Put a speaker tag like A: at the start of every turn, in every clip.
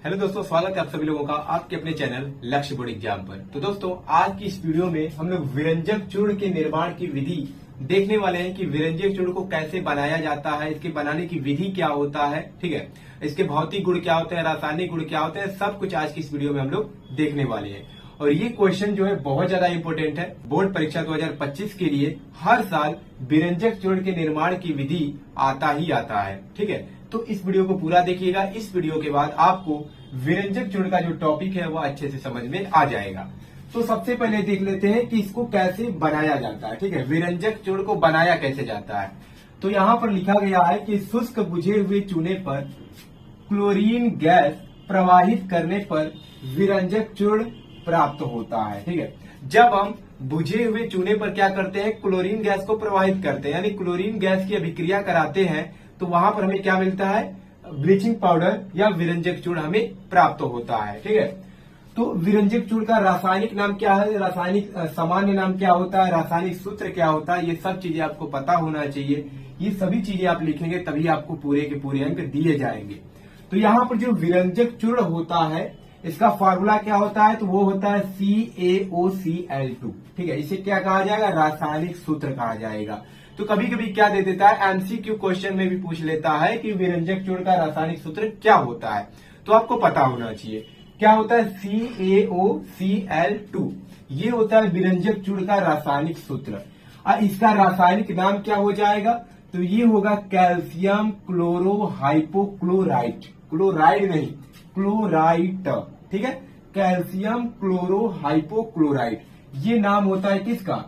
A: Hello दोस्तों, स्वागत है आप सभी लोगों का आपके अपने चैनल लक्ष्य बोर्ड एग्जाम पर। तो दोस्तों, आज की इस वीडियो में हम लोग विरंजक चूर्ण के निर्माण की विधि देखने वाले हैं कि विरंजक चूर्ण को कैसे बनाया जाता है, इसके बनाने की विधि क्या होता है, ठीक है, इसके भौतिक गुण क्या होते हैं, रासायनिक गुण क्या होते हैं, सब कुछ आज की इस वीडियो में हम लोग देखने वाले हैं। और ये क्वेश्चन जो है बहुत ज्यादा इंपॉर्टेंट है। बोर्ड परीक्षा 2025 के लिए हर साल विरंजक चूर्ण के निर्माण की विधि आता ही आता है, ठीक है। तो इस वीडियो को पूरा देखिएगा। इस वीडियो के बाद आपको विरंजक चूर्ण का जो टॉपिक है वो अच्छे से समझ में आ जाएगा। तो सबसे पहले देख लेते हैं कि इसको कैसे बनाया जाता है, ठीक है। विरंजक चूर्ण को बनाया कैसे जाता है, तो यहाँ पर लिखा गया है कि शुष्क बुझे हुए चूने पर क्लोरीन गैस प्रवाहित करने पर विरंजक चूर्ण प्राप्त होता है, ठीक है। जब हम बुझे हुए चूने पर क्या करते हैं, क्लोरीन गैस को प्रवाहित करते हैं, यानी क्लोरीन गैस की अभिक्रिया कराते हैं, तो वहां पर हमें क्या मिलता है, ब्लीचिंग पाउडर या विरंजक चूर्ण हमें प्राप्त होता है, ठीक है। तो विरंजक चूर्ण का रासायनिक नाम क्या है, रासायनिक सामान्य नाम क्या होता है, रासायनिक सूत्र क्या होता है, ये सब चीजें आपको पता होना चाहिए। ये सभी चीजें आप लिखेंगे तभी आपको पूरे के पूरे अंक दिए जाएंगे। तो यहाँ पर जो विरंजक चूर्ण होता है इसका फार्मूला क्या होता है, तो वो होता है CaOCl2, ठीक है। इसे क्या कहा जाएगा, रासायनिक सूत्र कहा जाएगा। तो कभी कभी क्या दे देता है, एमसीक्यू क्वेश्चन में भी पूछ लेता है कि विरंजक चूर्ण का रासायनिक सूत्र क्या होता है, तो आपको पता होना चाहिए क्या होता है। CaOCl2 ये होता है विरंजक चूर्ण का रासायनिक सूत्र। और इसका रासायनिक नाम क्या हो जाएगा, तो ये होगा कैल्शियम क्लोरोहाइपोक्लोराइट, क्लोराइड नहीं क्लोराइट, ठीक है, कैल्शियम क्लोरोहाइपोक्लोराइट। ये नाम होता है किसका,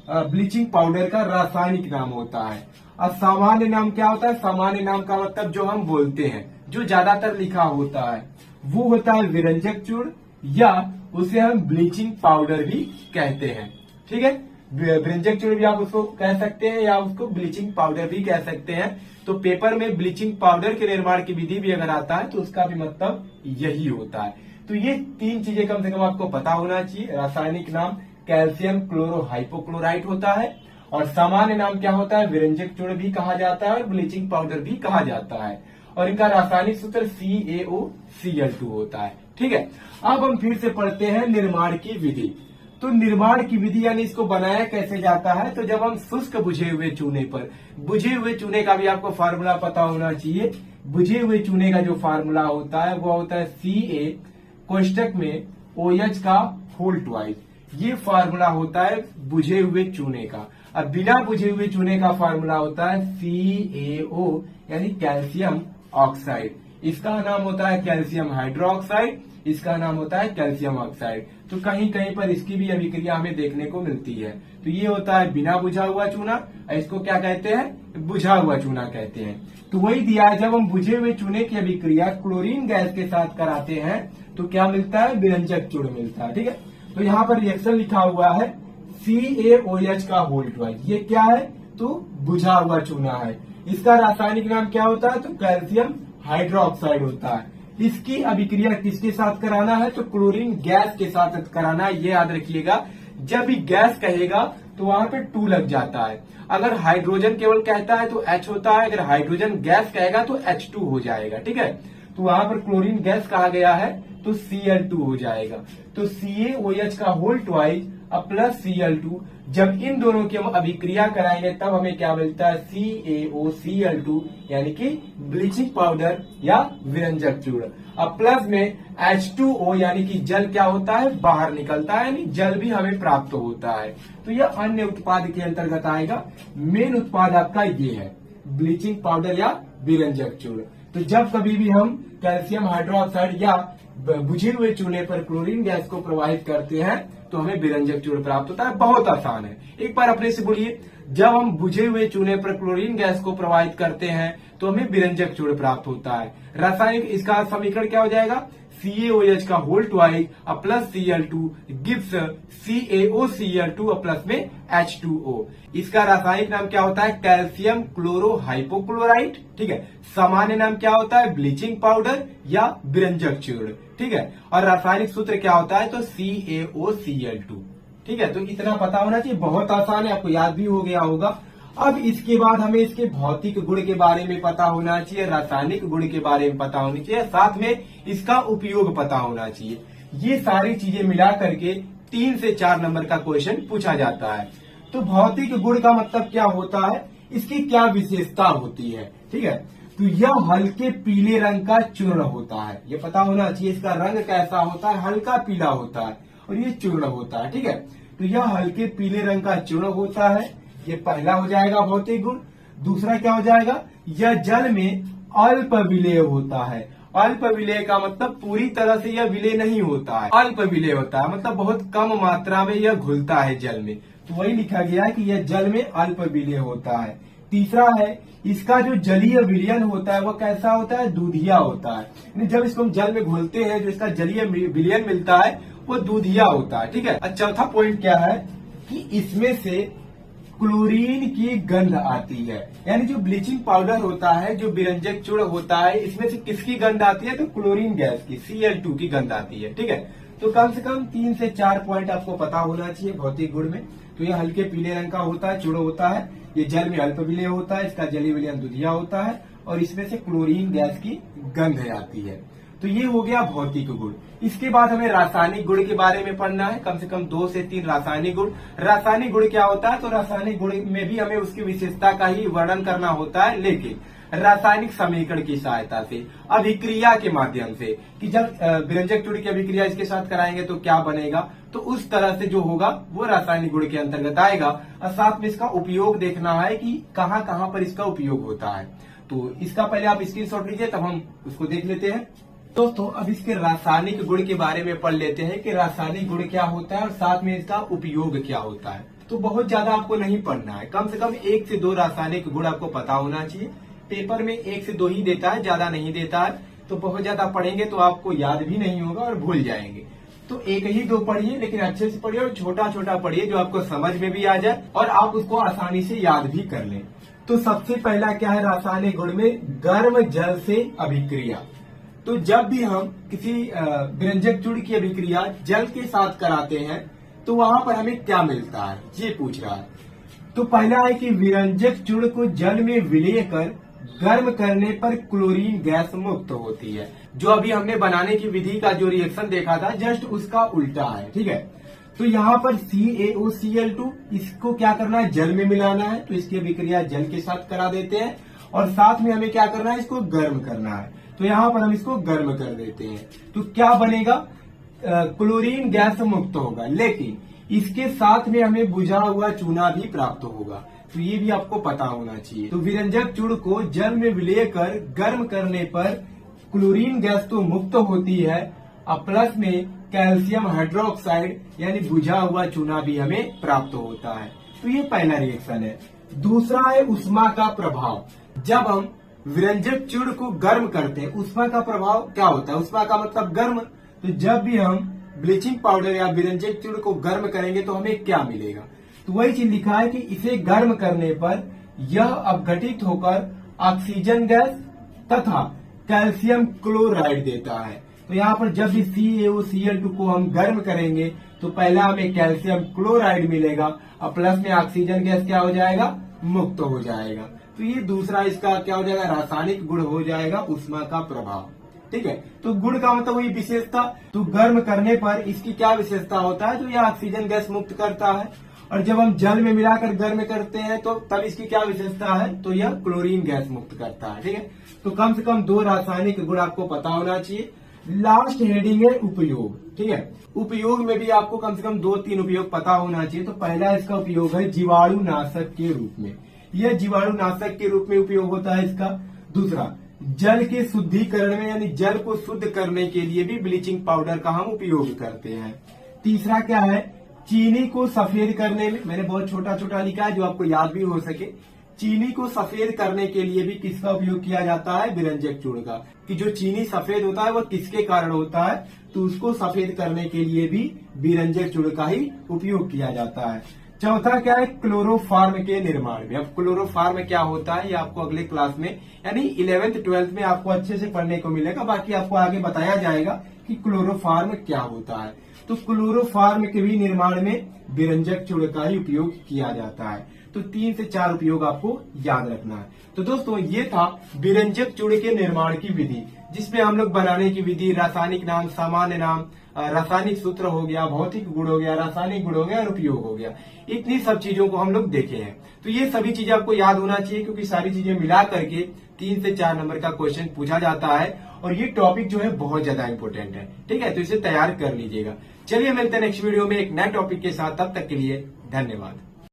A: ब्लीचिंग पाउडर का रासायनिक नाम होता है। और सामान्य नाम क्या होता है, सामान्य नाम का मतलब जो हम बोलते हैं, जो ज्यादातर लिखा होता है, वो होता है विरंजक चूर्ण, या उसे हम ब्लीचिंग पाउडर भी कहते हैं, ठीक है। विरंजक चूर्ण भी आप उसको कह सकते हैं या उसको ब्लीचिंग पाउडर भी कह सकते हैं। तो पेपर में ब्लीचिंग पाउडर के निर्माण की विधि भी अगर आता है तो उसका भी मतलब यही होता है। तो ये तीन चीजें कम से कम आपको पता होना चाहिए। रासायनिक नाम कैल्शियम क्लोरोहाइपोक्लोराइट होता है, और सामान्य नाम क्या होता है, विरंजक चूर्ण भी कहा जाता है और ब्लीचिंग पाउडर भी कहा जाता है, और इनका रासायनिक सूत्र CaOCl2 होता है, ठीक है। अब हम फिर से पढ़ते हैं निर्माण की विधि। तो निर्माण की विधि यानी इसको बनाया कैसे जाता है, तो जब हम शुष्क बुझे हुए चूने पर, बुझे हुए चूने का भी आपको फार्मूला पता होना चाहिए। बुझे हुए चूने का जो फार्मूला होता है वो होता है Ca कोष्टक में OH का होल ट्वाइस, ये फार्मूला होता है बुझे हुए चूने का। अब बिना बुझे हुए चूने का फार्मूला होता है CaO यानी कैल्शियम ऑक्साइड। इसका नाम होता है कैल्शियम हाइड्रोक्साइड, इसका नाम होता है कैल्शियम ऑक्साइड। तो कहीं कहीं पर इसकी भी अभिक्रिया हमें देखने को मिलती है। तो ये होता है बिना बुझा हुआ चूना, इसको क्या कहते हैं, बुझा हुआ चूना कहते हैं। तो वही दिया है, जब हम बुझे हुए चूने की अभिक्रिया क्लोरीन गैस के साथ कराते हैं तो क्या मिलता है, विरंजक चूर्ण मिलता है, ठीक है। तो यहाँ पर रिएक्शन लिखा हुआ है CaOH का होल ट्वाइस, ये क्या है, तो बुझा हुआ चूना है। इसका रासायनिक नाम क्या होता है, तो कैल्शियम हाइड्रोक्साइड होता है। इसकी अभिक्रिया किसके साथ कराना है, तो क्लोरीन गैस के साथ कराना है। ये याद रखिएगा, जब भी गैस कहेगा तो वहां पे 2 लग जाता है। अगर हाइड्रोजन केवल कहता है तो H होता है, अगर हाइड्रोजन गैस कहेगा तो H2 हो जाएगा, ठीक है। तो वहां पर क्लोरीन गैस कहा गया है तो Cl2 हो जाएगा। तो CaOH का होल ट्वाइस अब प्लस Cl2, जब इन दोनों की हम अभिक्रिया कराएंगे तब हमें क्या मिलता है, CaOCl2 यानी कि ब्लीचिंग पाउडर या विरंजक चूर्ण। अब प्लस में H2O यानी कि जल क्या होता है, बाहर निकलता है, यानी जल भी हमें प्राप्त होता है। तो यह अन्य उत्पाद के अंतर्गत आएगा। मेन उत्पाद आपका ये है, ब्लीचिंग पाउडर या विरंजक चूर्ण। तो जब कभी भी हम कैल्शियम हाइड्रोक्साइड या बुझे हुए चूने पर क्लोरीन गैस को प्रवाहित करते हैं तो हमें विरंजक चूर्ण प्राप्त होता है। बहुत आसान है, एक बार अपने से बोलिए, जब हम बुझे हुए चूने पर क्लोरीन गैस को प्रवाहित करते हैं तो हमें विरंजक चूर्ण प्राप्त होता है। रासायनिक इसका समीकरण क्या हो जाएगा, CaOH का whole twice plus Cl2 gives CaOCl2 plus में H2O। इसका रासायनिक नाम क्या होता है, कैल्शियम क्लोरोहाइपोक्लोराइट, ठीक है। सामान्य नाम क्या होता है, ब्लीचिंग पाउडर या विरंजक चूर्ण, ठीक है। और रासायनिक सूत्र क्या होता है, तो CaOCl2, ठीक है। तो इतना पता होना चाहिए, बहुत आसान है, आपको याद भी हो गया होगा। अब इसके बाद हमें इसके भौतिक गुण के बारे में पता होना चाहिए, रासायनिक गुण के बारे में पता होनी चाहिए, साथ में इसका उपयोग पता होना चाहिए। ये सारी चीजें मिला करके 3 से 4 नंबर का क्वेश्चन पूछा जाता है। तो भौतिक गुण का मतलब क्या होता है, इसकी क्या विशेषता होती है, ठीक है। तो यह हल्के पीले रंग का चूर्ण होता है, ये पता होना चाहिए। इसका रंग कैसा होता है, हल्का पीला होता है और ये चूर्ण होता है, ठीक है। तो यह हल्के पीले रंग का चूर्ण होता है, ये पहला हो जाएगा भौतिक गुण। दूसरा क्या हो जाएगा, यह जल में अल्प विलेय होता है। अल्प विलेय का मतलब पूरी तरह से यह विलेय नहीं होता है, अल्प विलेय होता है मतलब बहुत कम मात्रा में यह घुलता है जल में। तो वही लिखा गया है कि यह जल में अल्प विलेय होता है। तीसरा है, इसका जो जलीय विलयन होता है वह कैसा होता है, दूधिया होता है। यानी जब इसको हम जल में घोलते हैं जो इसका जलीय विलयन मिलता है वो दूधिया होता है, ठीक है। चौथा पॉइंट क्या है कि इसमें से क्लोरीन की गंध आती है। यानी जो ब्लीचिंग पाउडर होता है, जो विरंजक चूर्ण होता है, इसमें से किसकी गंध आती है, तो क्लोरीन गैस की, Cl2 की गंध आती है, ठीक है। तो कम से कम 3 से 4 पॉइंट आपको पता होना चाहिए भौतिक गुण में। तो यह हल्के पीले रंग का होता है, चूर्ण होता है, ये जल में अल्प विलेय होता है, इसका जलीय विलयन दूधिया होता है और इसमें से क्लोरीन गैस की गंध आती है। तो ये हो गया भौतिक गुण। इसके बाद हमें रासायनिक गुण के बारे में पढ़ना है, कम से कम 2 से 3 रासायनिक गुण। रासायनिक गुण क्या होता है, तो रासायनिक गुण में भी हमें उसकी विशेषता का ही वर्णन करना होता है, लेकिन रासायनिक समीकरण की सहायता से, अभिक्रिया के माध्यम से, कि जब विरंजक चूर्ण की अभिक्रिया इसके साथ कराएंगे तो क्या बनेगा, तो उस तरह से जो होगा वो रासायनिक गुण के अंतर्गत आएगा। और साथ में इसका उपयोग देखना है कि कहाँ कहाँ पर इसका उपयोग होता है। तो इसका पहले आप स्क्रीनशॉट लीजिए, तब हम उसको देख लेते हैं। तो अब इसके रासायनिक गुण के बारे में पढ़ लेते हैं कि रासायनिक गुण क्या होता है और साथ में इसका उपयोग क्या होता है। तो बहुत ज्यादा आपको नहीं पढ़ना है, कम से कम 1 से 2 रासायनिक गुण आपको पता होना चाहिए। पेपर में 1 से 2 ही देता है, ज्यादा नहीं देता है। तो बहुत ज्यादा पढ़ेंगे तो आपको याद भी नहीं होगा और भूल जाएंगे। तो 1 ही 2 पढ़िए, लेकिन अच्छे से पढ़िए और छोटा छोटा पढ़िए जो आपको समझ में भी आ जाए और आप उसको आसानी से याद भी कर लें। तो सबसे पहला क्या है रासायनिक गुण में, गर्म जल से अभिक्रिया। तो जब भी हम किसी विरंजक चूर्ण की अभिक्रिया जल के साथ कराते हैं तो वहां पर हमें क्या मिलता है, ये पूछ रहा है। तो पहला है कि विरंजक चूर्ण को जल में विलय कर गर्म करने पर क्लोरीन गैस मुक्त होती है। जो अभी हमने बनाने की विधि का जो रिएक्शन देखा था जस्ट उसका उल्टा है, ठीक है। तो यहाँ पर CaOCl2 इसको क्या करना है, जल में मिलाना है। तो इसकी अभिक्रिया जल के साथ करा देते हैं और साथ में हमें क्या करना है, इसको गर्म करना है। तो यहाँ पर हम इसको गर्म कर देते हैं तो क्या बनेगा, क्लोरीन गैस मुक्त होगा, लेकिन इसके साथ में हमें बुझा हुआ चूना भी प्राप्त होगा। तो ये भी आपको पता होना चाहिए। तो विरंजक चूर्ण को जल में विलय कर गर्म करने पर क्लोरीन गैस तो मुक्त होती है और प्लस में कैल्शियम हाइड्रोक्साइड यानी बुझा हुआ चूना भी हमें प्राप्त होता है। तो ये पहला रिएक्शन है। दूसरा है उष्मा का प्रभाव। जब हम विरंजक चूर्ण को गर्म करते हैं, उष्मा का प्रभाव क्या होता है, उष्मा का मतलब गर्म। तो जब भी हम ब्लीचिंग पाउडर या विरंजक चूर्ण को गर्म करेंगे तो हमें क्या मिलेगा, तो वही चीज लिखा है कि इसे गर्म करने पर यह अपघटित होकर ऑक्सीजन गैस तथा कैल्शियम क्लोराइड देता है। तो यहाँ पर जब भी CaOCl2 को हम गर्म करेंगे तो पहला हमें कैल्शियम क्लोराइड मिलेगा और प्लस में ऑक्सीजन गैस क्या हो जाएगा, मुक्त हो जाएगा। तो ये दूसरा इसका क्या हो जाएगा, रासायनिक गुण हो जाएगा उष्मा का प्रभाव, ठीक है। तो गुण का मतलब वही विशेषता। तो गर्म करने पर इसकी क्या विशेषता होता है, तो यह ऑक्सीजन गैस मुक्त करता है। और जब हम जल में मिलाकर गर्म करते हैं तो तब इसकी क्या विशेषता है, तो यह क्लोरीन गैस मुक्त करता है, ठीक है। तो कम से कम 2 रासायनिक गुण आपको पता होना चाहिए। लास्ट हेडिंग है उपयोग, ठीक है। उपयोग में भी आपको कम से कम 2-3 उपयोग पता होना चाहिए। तो पहला इसका उपयोग है जीवाणुनाशक के रूप में, यह जीवाणुनाशक के रूप में उपयोग होता है इसका। दूसरा, जल के शुद्धिकरण में यानी जल को शुद्ध करने के लिए भी ब्लीचिंग पाउडर का हम उपयोग करते हैं। तीसरा क्या है, चीनी को सफेद करने में, मैंने बहुत छोटा छोटा लिखा है जो आपको याद भी हो सके। चीनी को सफेद करने के लिए भी किसका उपयोग किया जाता है, विरंजक चूर्ण का। कि जो चीनी सफेद होता है वह किसके कारण होता है, तो उसको सफेद करने के लिए भी विरंजक चूर्ण का ही उपयोग किया जाता है। चौथा क्या है, क्लोरोफार्म के निर्माण में। अब क्लोरोफार्म क्या होता है ये आपको अगले क्लास में यानी 11th 12th में आपको अच्छे से पढ़ने को मिलेगा। बाकी आपको आगे बताया जाएगा कि क्लोरोफार्म क्या होता है। तो क्लोरोफार्म के भी निर्माण में विरंजक चूर्ण का ही उपयोग किया जाता है। तो 3 से 4 उपयोग आपको याद रखना है। तो दोस्तों ये था विरंजक चूर्ण के निर्माण की विधि, जिसमें हम लोग बनाने की विधि, रासायनिक नाम, सामान्य नाम, रासायनिक सूत्र हो गया, भौतिक गुण हो गया, रासायनिक गुण हो गया और उपयोग हो गया, इतनी सब चीजों को हम लोग देखे हैं। तो ये सभी चीजें आपको याद होना चाहिए, क्योंकि सारी चीजें मिला करके 3 से 4 नंबर का क्वेश्चन पूछा जाता है और ये टॉपिक जो है बहुत ज्यादा इंपॉर्टेंट है। ठीक है, तो इसे तैयार कर लीजिएगा। चलिए मिलते हैं नेक्स्ट वीडियो में एक नए टॉपिक के साथ, तब तक के लिए धन्यवाद।